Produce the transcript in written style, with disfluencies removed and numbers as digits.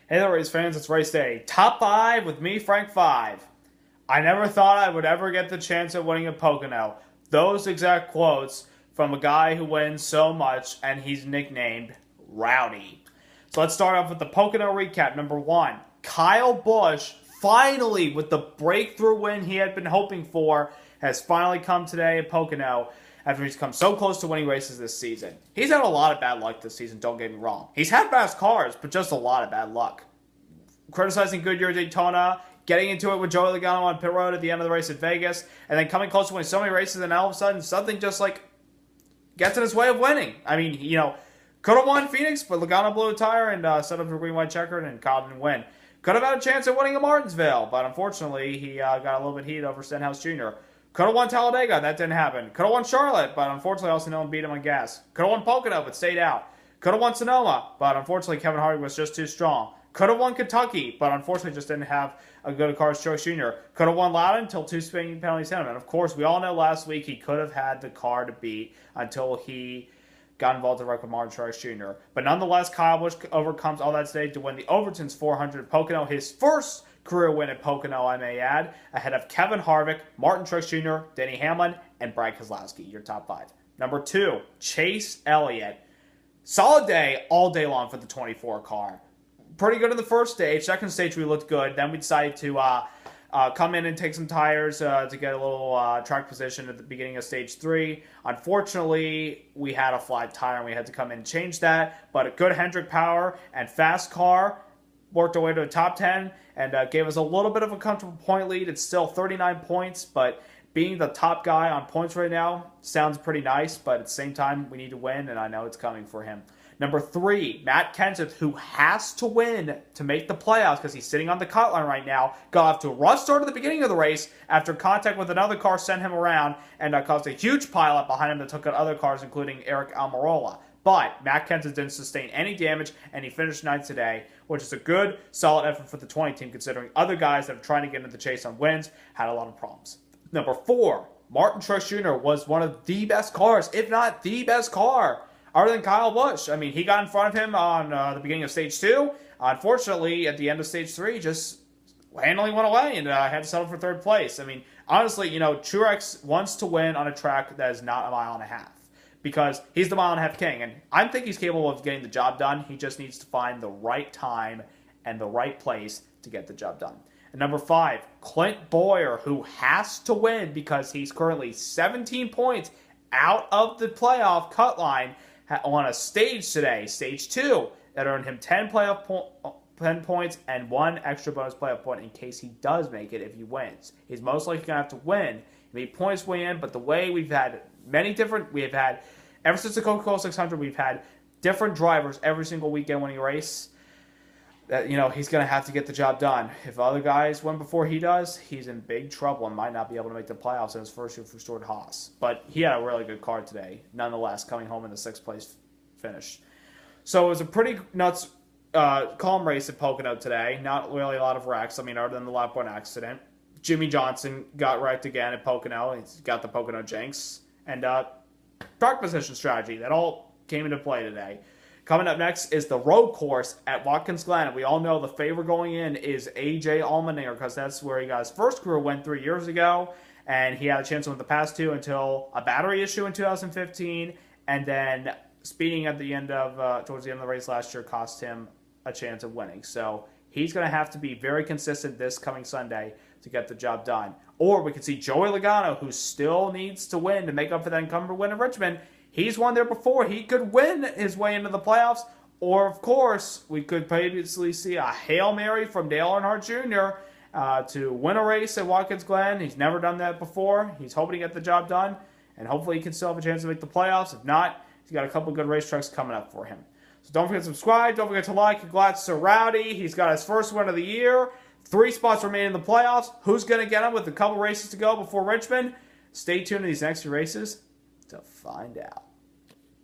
Hey there, race fans, it's race day. Top 5 with me, Frank 5. I never thought I would ever get the chance at winning a Pocono. Those exact quotes from a guy who wins so much, and he's nicknamed Rowdy. So let's start off with the Pocono recap. Number 1, Kyle Busch, finally, with the breakthrough win he had been hoping for, has finally come today at Pocono after he's come so close to winning races this season. He's had a lot of bad luck this season, don't get me wrong. He's had fast cars, but just a lot of bad luck. Criticizing Goodyear Daytona, getting into it with Joey Logano on pit road at the end of the race at Vegas, and then coming close to winning so many races, and all of a sudden something just gets in his way of winning. I mean, could have won Phoenix, but Logano blew a tire and set up a green-white checkered, and Kyle didn't win. Could have had a chance at winning a Martinsville, but unfortunately he got a little bit heated over Stenhouse Jr. Could have won Talladega, that didn't happen. Could have won Charlotte, but unfortunately also no one beat him on gas. Could have won Pocono, but stayed out. Could have won Sonoma, but unfortunately Kevin Harvick was just too strong. Could have won Kentucky, but unfortunately just didn't have a good car as Truex Jr. Could have won Loudon until 2 speeding penalties hit him. And of course, we all know last week he could have had the car to beat until he got involved in a wreck with Martin Truex Jr. But nonetheless, Kyle Busch overcomes all that today to win the Overton's 400 at Pocono, his first career win at Pocono, I may add, ahead of Kevin Harvick, Martin Truex Jr., Denny Hamlin, and Brad Keselowski, your top 5. Number 2, Chase Elliott. Solid day all day long for the 24 car. Pretty good in the first stage. Second stage, we looked good. Then we decided to come in and take some tires to get a little track position at the beginning of stage 3. Unfortunately, we had a flat tire and we had to come in and change that. But a good Hendrick power and fast car worked our way to a top 10 and gave us a little bit of a comfortable point lead. It's still 39 points, but being the top guy on points right now sounds pretty nice. But at the same time, we need to win, and I know it's coming for him. Number 3, Matt Kenseth, who has to win to make the playoffs because he's sitting on the cut line right now, got off to a rough start at the beginning of the race after contact with another car sent him around and caused a huge pileup behind him that took out other cars, including Eric Almirola. But Matt Kenseth didn't sustain any damage, and he finished 9th today, which is a good, solid effort for the 20 team, considering other guys that are trying to get into the chase on wins had a lot of problems. Number 4, Martin Truex Jr. was one of the best cars, if not the best car, other than Kyle Busch. I mean, he got in front of him on the beginning of stage 2. Unfortunately, at the end of stage 3, just handily went away and had to settle for 3rd place. I mean, honestly, Truex wants to win on a track that is not a mile and a half because he's the mile and a half king. And I think he's capable of getting the job done. He just needs to find the right time and the right place to get the job done. And number 5, Clint Bowyer, who has to win because he's currently 17 points out of the playoff cut line, on a stage today, stage 2, that earned him 10 points and 1 extra bonus playoff point in case he does make it if he wins. He's most likely going to have to win. Maybe points win, but the way we've had ever since the Coca-Cola 600, we've had different drivers every single weekend winning a race. That he's going to have to get the job done. If other guys win before he does, he's in big trouble and might not be able to make the playoffs in his first year for Stuart Haas. But he had a really good car today, nonetheless, coming home in the 6th place finish. So it was a pretty nuts, calm race at Pocono today. Not really a lot of wrecks. I mean, other than the lap 1 accident. Jimmie Johnson got wrecked again at Pocono. He's got the Pocono jinx. And track position strategy. That all came into play today. Coming up next is the road course at Watkins Glen. And we all know the favorite going in is A.J. Allmendinger because that's where he got his first career win 3 years ago. And he had a chance to win the past 2 until a battery issue in 2015. And then speeding at the end of towards the end of the race last year cost him a chance of winning. So he's going to have to be very consistent this coming Sunday to get the job done. Or we could see Joey Logano, who still needs to win to make up for that encumbered win in Richmond. He's won there before. He could win his way into the playoffs. Or, of course, we could previously see a Hail Mary from Dale Earnhardt Jr. To win a race at Watkins Glen. He's never done that before. He's hoping to get the job done. And hopefully he can still have a chance to make the playoffs. If not, he's got a couple good racetracks coming up for him. So don't forget to subscribe. Don't forget to like. Congrats to Rowdy. He's got his first win of the year. 3 spots remain in the playoffs. Who's going to get him with a couple races to go before Richmond? Stay tuned to these next few races to find out.